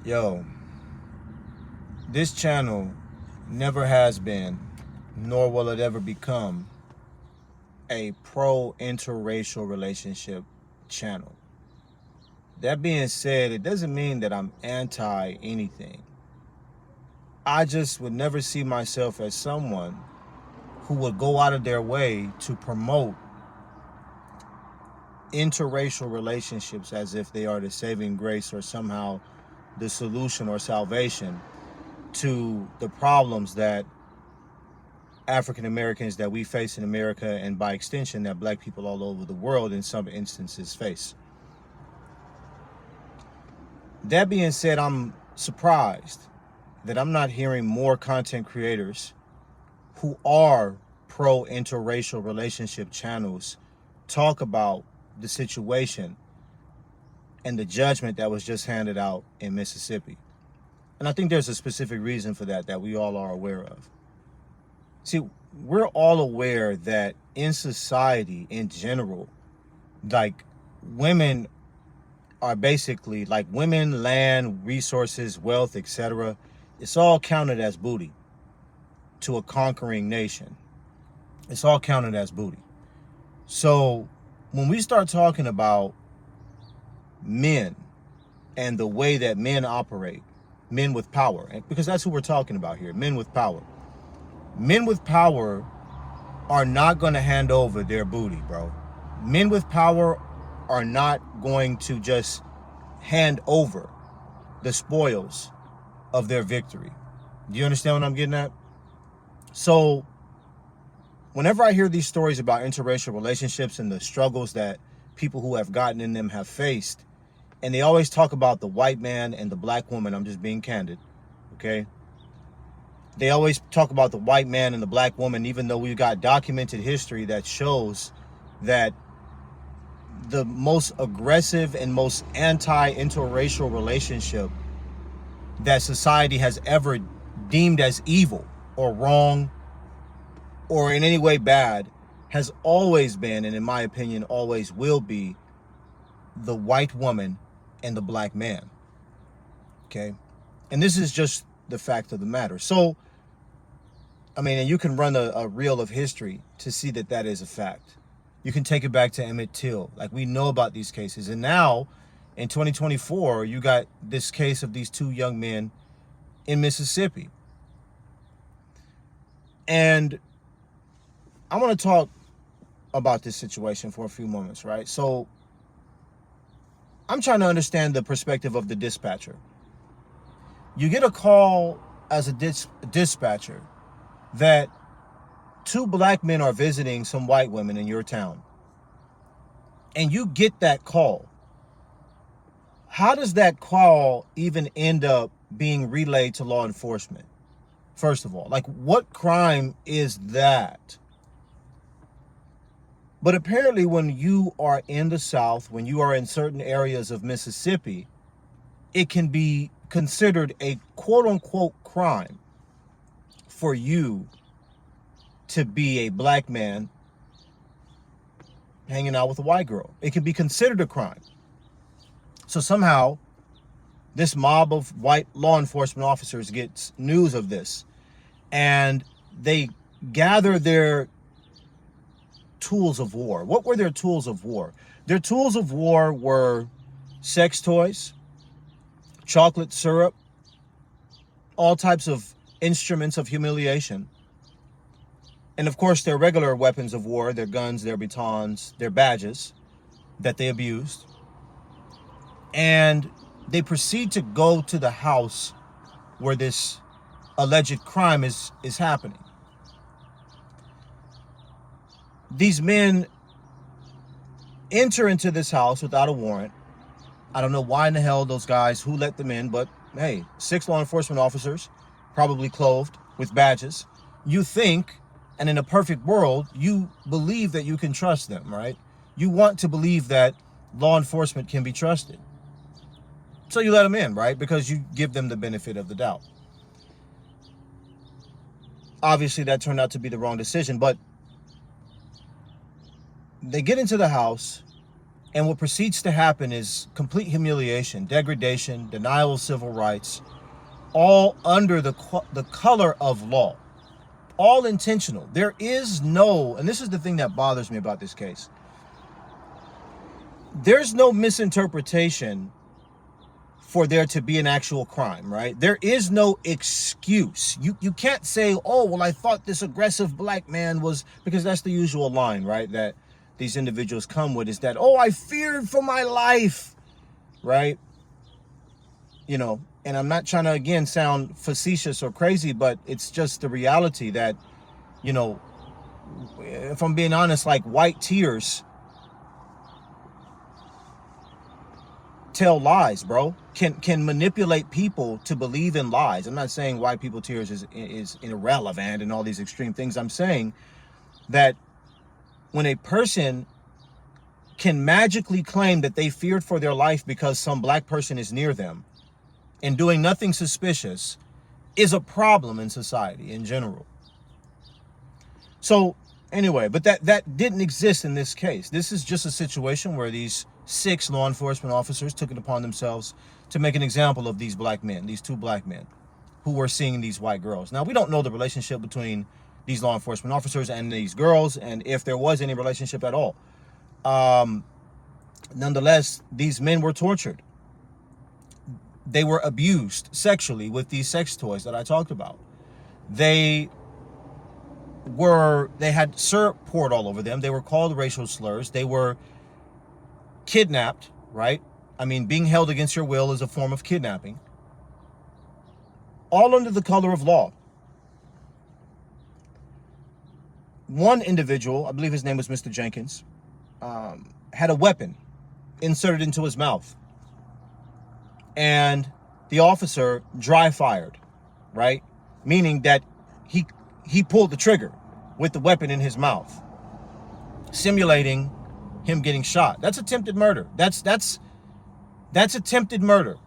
Yo, this channel never has been, nor will it ever become, a pro-interracial relationship channel. That being said, it doesn't mean that I'm anti anything. I just would never see myself as someone who would go out of their way to promote interracial relationships as if they are the saving grace or somehow the solution or salvation to the problems that African Americans that we face in America, and by extension that black people all over the world in some instances face. That being said, I'm surprised that I'm not hearing more content creators who are pro-interracial relationship channels talk about the situation and the judgment that was just handed out in Mississippi. And I think there's a specific reason for that we all are aware of. See, we're all aware that in society in general, like women are basically like women, land, resources, wealth, etc. It's all counted as booty to a conquering nation. It's all counted as booty. So when we start talking about men and the way that men operate, men with power, because that's who we're talking about here, men with power. Men with power are not going to hand over their booty, bro. Men with power are not going to just hand over the spoils of their victory. Do you understand what I'm getting at? So whenever I hear these stories about interracial relationships and the struggles that people who have gotten in them have faced, and they always talk about the white man and the black woman, I'm just being candid, okay? They always talk about the white man and the black woman, even though we've got documented history that shows that the most aggressive and most anti-interracial relationship that society has ever deemed as evil or wrong or in any way bad has always been, and in my opinion always will be, the white woman and the black man. Okay? And this is just the fact of the matter. So, I mean, and you can run a reel of history to see that that is a fact. You can take it back to Emmett Till. Like, we know about these cases. And now, in 2024, you got this case of these two young men in Mississippi. And I want to talk about this situation for a few moments, right? So, I'm trying to understand the perspective of the dispatcher. You get a call as a dispatcher that two black men are visiting some white women in your town. And you get that call. How does that call even end up being relayed to law enforcement? First of all, like, what crime is that? But apparently when you are in the South, when you are in certain areas of Mississippi, it can be considered a quote-unquote crime for you to be a black man hanging out with a white girl. It can be considered a crime. So somehow, this mob of white law enforcement officers gets news of this, and they gather their tools of war. What were their tools of war? Their tools of war were sex toys, chocolate syrup, all types of instruments of humiliation, and of course their regular weapons of war, their guns, their batons, their badges that they abused. And they proceed to go to the house where this alleged crime is happening. These men enter into this house without a warrant. I don't know why in the hell those guys, who let them in, but hey, 6 law enforcement officers, probably clothed with badges. You think, and in a perfect world, you believe that you can trust them, right? You want to believe that law enforcement can be trusted. So you let them in, right? Because you give them the benefit of the doubt. Obviously, that turned out to be the wrong decision, but they get into the house And what proceeds to happen is complete humiliation, degradation, denial of civil rights, all under the color of law. All intentional. There is no, and this is the thing that bothers me about this case, there's no misinterpretation for there to be an actual crime, right? There is no excuse. You can't say, oh, well, I thought this aggressive black man was, because that's the usual line, right, that these individuals come with, is that, oh, I feared for my life, right? You know, and I'm not trying to, again, sound facetious or crazy, but it's just the reality that, you know, if I'm being honest, like white tears tell lies, bro. Can manipulate people to believe in lies. I'm not saying white people tears is irrelevant and all these extreme things. I'm saying that when a person can magically claim that they feared for their life because some black person is near them and doing nothing suspicious is a problem in society in general. So anyway, but that didn't exist in this case. This is just a situation where these 6 law enforcement officers took it upon themselves to make an example of these black men, these 2 black men who were seeing these white girls. Now, we don't know the relationship between these law enforcement officers and these girls, and if there was any relationship at all. Nonetheless, these men were tortured. They were abused sexually with these sex toys that I talked about. They had syrup poured all over them. They were called racial slurs. They were kidnapped, right? I mean, being held against your will is a form of kidnapping. All under the color of law. One individual, I believe his name was Mr. Jenkins, had a weapon inserted into his mouth. And the officer dry fired, right? Meaning that he pulled the trigger with the weapon in his mouth, simulating him getting shot. That's attempted murder. That's attempted murder.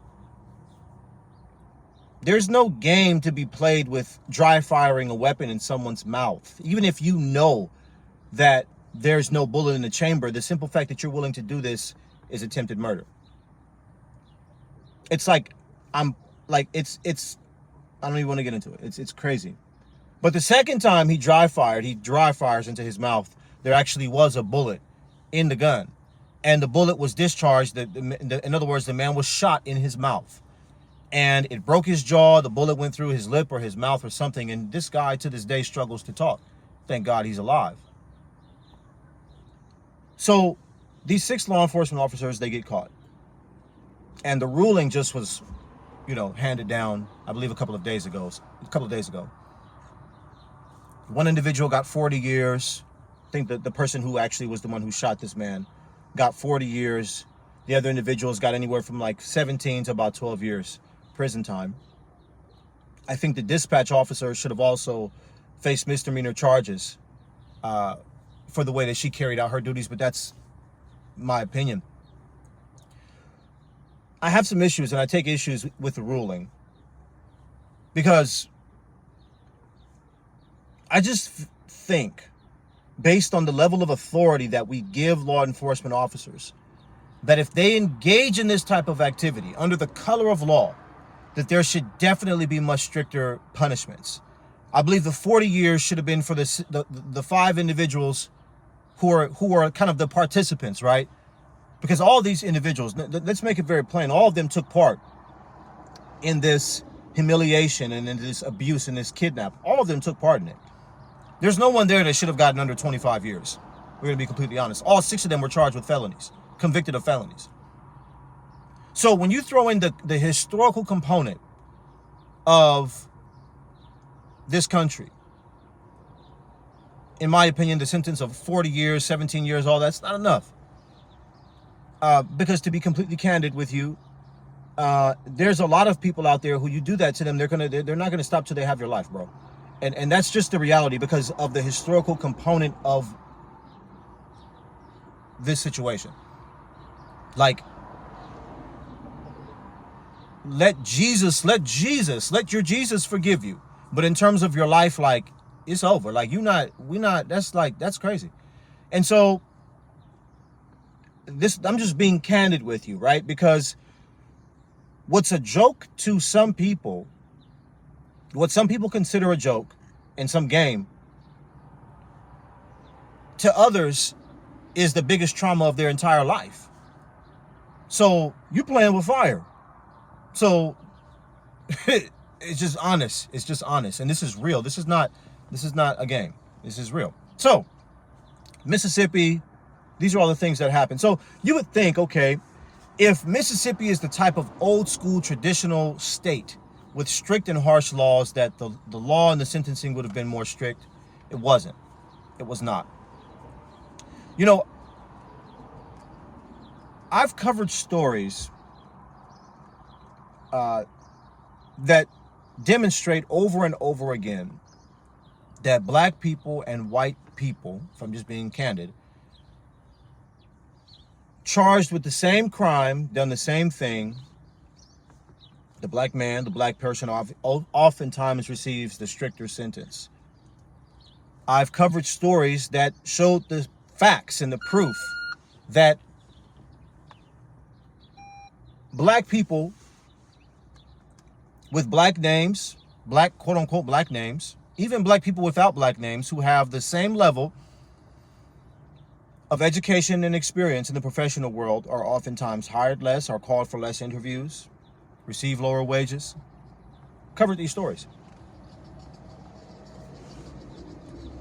There's no game to be played with dry firing a weapon in someone's mouth. Even if you know that there's no bullet in the chamber, the simple fact that you're willing to do this is attempted murder. It's like, I don't even want to get into it. It's crazy. But the second time he dry fires into his mouth, there actually was a bullet in the gun. And the bullet was discharged. In other words, the man was shot in his mouth. And it broke his jaw. The bullet went through his lip or his mouth or something. And this guy to this day struggles to talk. Thank God he's alive. So these 6 law enforcement officers, they get caught. And the ruling just was, handed down, I believe, a couple of days ago. One individual got 40 years. I think that the person who actually was the one who shot this man got 40 years. The other individuals got anywhere from like 17 to about 12 years prison time. I think the dispatch officer should have also faced misdemeanor charges for the way that she carried out her duties, but that's my opinion. I have some issues, and I take issues with the ruling because I just think, based on the level of authority that we give law enforcement officers, that if they engage in this type of activity under the color of law, that there should definitely be much stricter punishments. I believe the 40 years should have been for the 5 individuals who are kind of the participants, right? Because all these individuals, let's make it very plain, all of them took part in this humiliation and in this abuse and this kidnap. All of them took part in it. There's no one there that should have gotten under 25 years. We're going to be completely honest. All 6 of them were charged with felonies, convicted of felonies. So when you throw in the historical component of this country, in my opinion, the sentence of 40 years, 17 years, all that's not enough. Because to be completely candid with you, there's a lot of people out there who you do that to them, they're not gonna stop till they have your life, bro. And that's just the reality because of the historical component of this situation. Like, let your Jesus forgive you. But in terms of your life, like, it's over. Like, that's crazy. And so I'm just being candid with you, right? Because what's a joke to some people, what some people consider a joke in some game, to others is the biggest trauma of their entire life. So you playing with fire. So it's just honest. It's just honest. And this is real. This is not a game. This is real. So Mississippi, these are all the things that happen. So you would think, okay, if Mississippi is the type of old school traditional state with strict and harsh laws, that the law and the sentencing would have been more strict. It wasn't. It was not. You know, I've covered stories that demonstrate over and over again that black people and white people, if I'm just being candid, charged with the same crime, done the same thing, the black man, the black person oftentimes receives the stricter sentence. I've covered stories that showed the facts and the proof that black people with black names, black quote unquote black names, even black people without black names who have the same level of education and experience in the professional world are oftentimes hired less, are called for less interviews, receive lower wages. Covered these stories.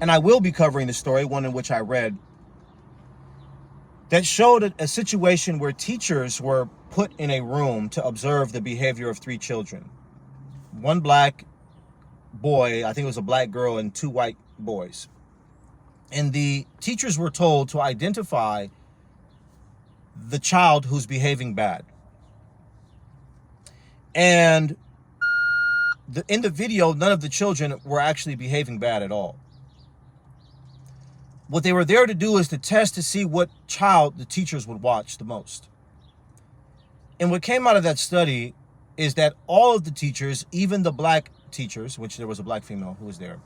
And I will be covering the story, one in which I read, that showed a situation where teachers were put in a room to observe the behavior of 3 children. One black boy, I think it was a black girl, and 2 white boys. And the teachers were told to identify the child who's behaving bad. And in the video, none of the children were actually behaving bad at all. What they were there to do is to test to see what child the teachers would watch the most. And what came out of that study is that all of the teachers, even the black teachers, which there was a black female who was there,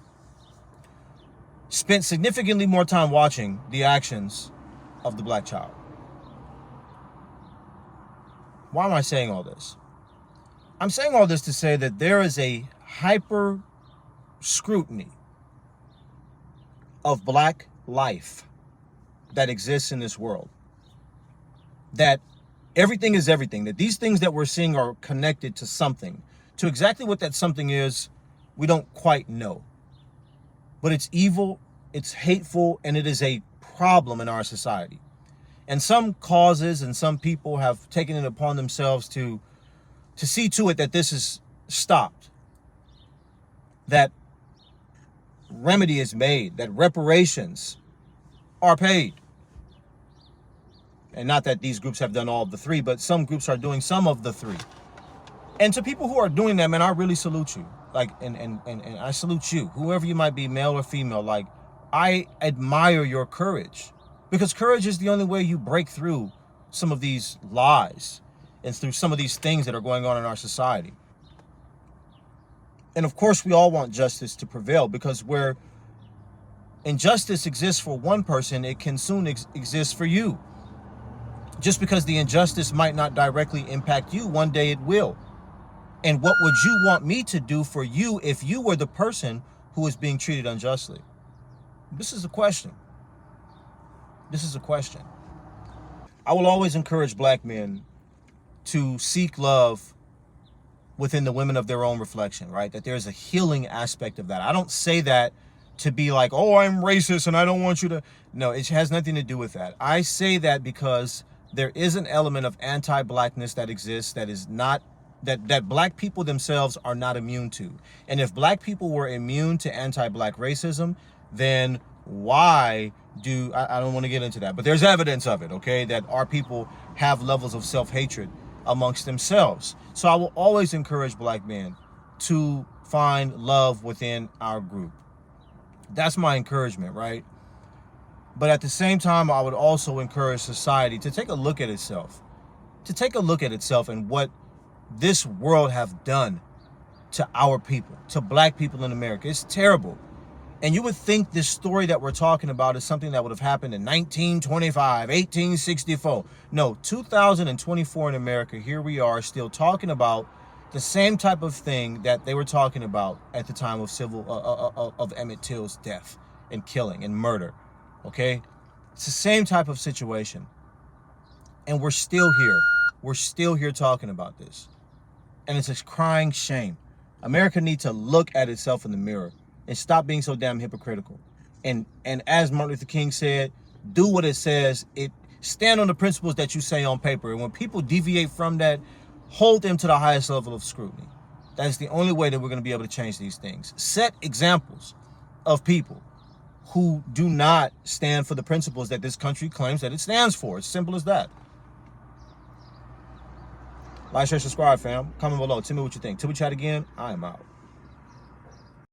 spent significantly more time watching the actions of the black child. Why am I saying all this? I'm saying all this to say that there is a hyper scrutiny of black life that exists in this world. That everything is everything. That these things that we're seeing are connected to something. To exactly what that something is, we don't quite know. But it's evil, it's hateful, and it is a problem in our society. And some causes and some people have taken it upon themselves to see to it that this is stopped. That remedy is made, that reparations are paid. And not that these groups have done all of the 3, but some groups are doing some of the 3. And to people who are doing that, man, I really salute you. Like, and I salute you, whoever you might be, male or female. Like, I admire your courage, because courage is the only way you break through some of these lies and through some of these things that are going on in our society. And of course, we all want justice to prevail, because where injustice exists for one person, it can soon exist for you. Just because the injustice might not directly impact you, one day it will. And what would you want me to do for you if you were the person who is being treated unjustly? This is a question. This is a question. I will always encourage black men to seek love within the women of their own reflection, right? That there's a healing aspect of that. I don't say that to be like, oh, I'm racist and I don't want you to. No, it has nothing to do with that. I say that because there is an element of anti-blackness that exists that is not, that black people themselves are not immune to. And if black people were immune to anti-black racism, then why I don't want to get into that, but there's evidence of it, okay? That our people have levels of self-hatred amongst themselves. So I will always encourage black men to find love within our group. That's my encouragement, right? But at the same time, I would also encourage society to take a look at itself, and what this world have done to our people, to black people in America. It's terrible. And you would think this story that we're talking about is something that would have happened in 1925, 1864. No, 2024 in America, here we are still talking about the same type of thing that they were talking about at the time of of Emmett Till's death and killing and murder. Okay? It's the same type of situation. And we're still here. We're still here talking about this. And it's a crying shame. America needs to look at itself in the mirror and stop being so damn hypocritical. And as Martin Luther King said, do what it says. Stand on the principles that you say on paper. And when people deviate from that, hold them to the highest level of scrutiny. That's the only way that we're going to be able to change these things. Set examples of people who do not stand for the principles that this country claims that it stands for. It's simple as that. Like, share, subscribe, fam. Comment below. Tell me what you think. Till we chat again, I am out.